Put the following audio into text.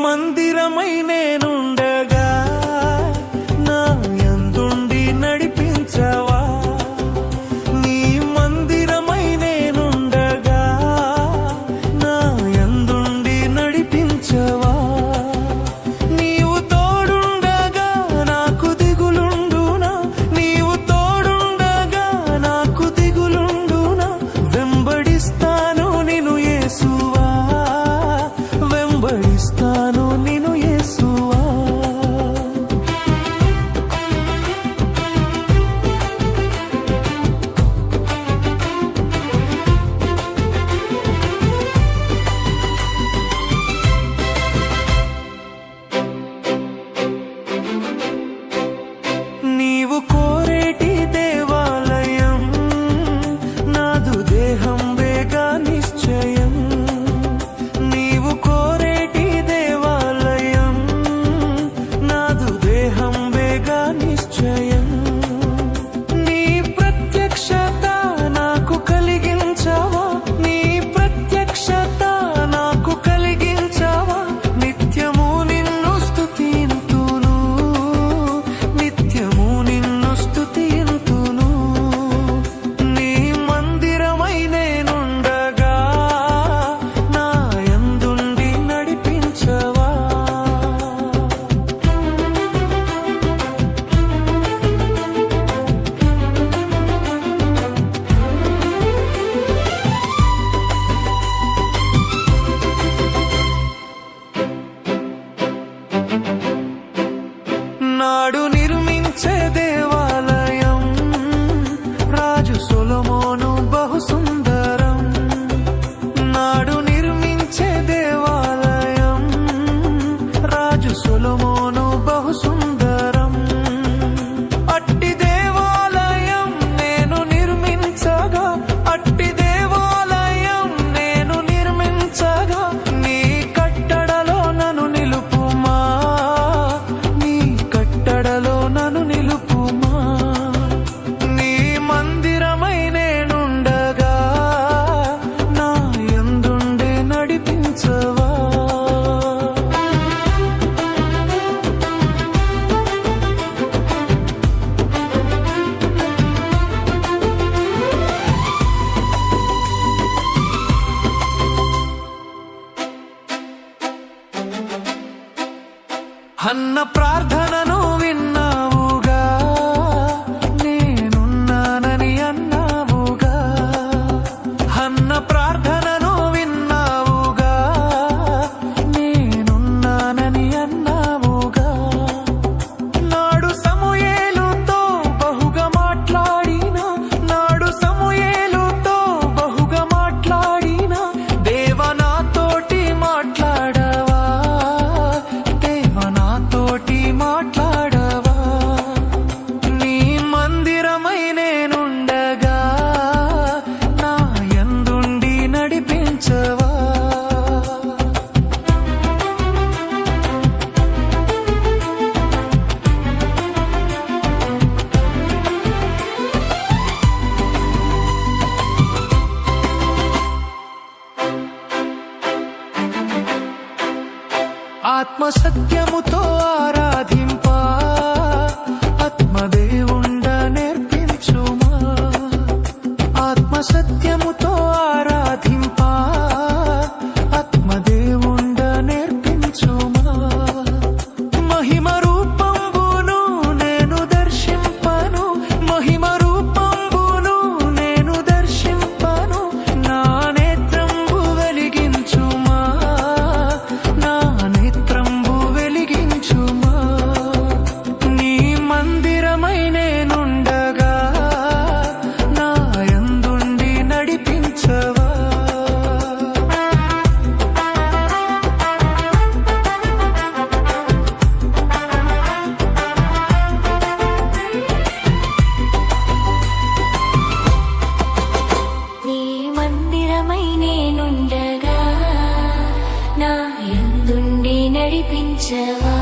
మందిరమై నేనుండగా నా యందుండి నడిపించవా. నీ మందిరమై నేనుండగా నా యందుండి నడిపించవా. నీవు తోడుండగా నాకు దిగులుండునా, నీవు తోడుండగా నాకు దిగులుండునా. వెంబడిస్తాను నిన్ను యేసువా, వెంబడిస్తాను నిన్ను యేసువా. నీవు కోరేటి దేవాలయం నాదు దేహం వేగా నిశ్చయం. నీవు కోరేటి దేవాలయం నాదు దేహం వేగా నిశ్చయం. నీ ప్రత్యక్షత నాకు కలిగించవా, నీ ప్రత్యక్షత నాకు కలిగించవా. నిత్యము నిన్ను స్తుతింతును, నిత్యము నిన్ను స్తుతింతును. నీ మందిరమై నేనుండగా నా యందుండి నడిపించవా. నాడు నిర్మించే దేవాలయం రాజు సొలొమోను బహు సుందరం. నాడు నిర్మించే దేవాలయం రాజు సొలొమోను బహు సుందరం. అట్టి దేవాలయం నేను నిర్మించగా, అట్టి దేవాలయం నేను నిర్మించగా. నీ కట్టడలో నన్ను నిలుపుమా, నీ కట్టడలో నన్ను నిలుపుమా. నీ మందిరమై నేనుండగా నా యందుండి నడిపించవా. అన్న ప్రార్థనను విన్నావుగా, నేనున్నానని అన్నావుగా. అన్న ప్రార్థనను విన్నావుగా, నేనున్నానని అన్నావుగా. నాడు సమూయేలుతో బహుగా మాట్లాడినా, నాడు సమూయేలుతో బహుగా మాట్లాడినా. దేవా నాతోటి మాట్లాడవా, దేవా నాతోటి మాట్లాడవా. నీ మందిరమై నేనుండగా నా యందుండి నడిపించవా. ఆత్మ సత్యముతో ఆరాధింప ఆత్మదేవుండ నేర్పించుమా. ఆత్మ సత్యముతో ఆరాధింప ఆత్మదేవుండ నేర్పించుమా. మహిమ రూపంబును నేను దర్శింపను, మహిమ రూపంబును నేను దర్శింపను. నా నేత్రంబు వెలిగించుమా, నా నేత్రంబు వెలిగించుమా. నీ మందిరమై నేనుండగా నా యందుండి నడిపించవా. వచ్చవా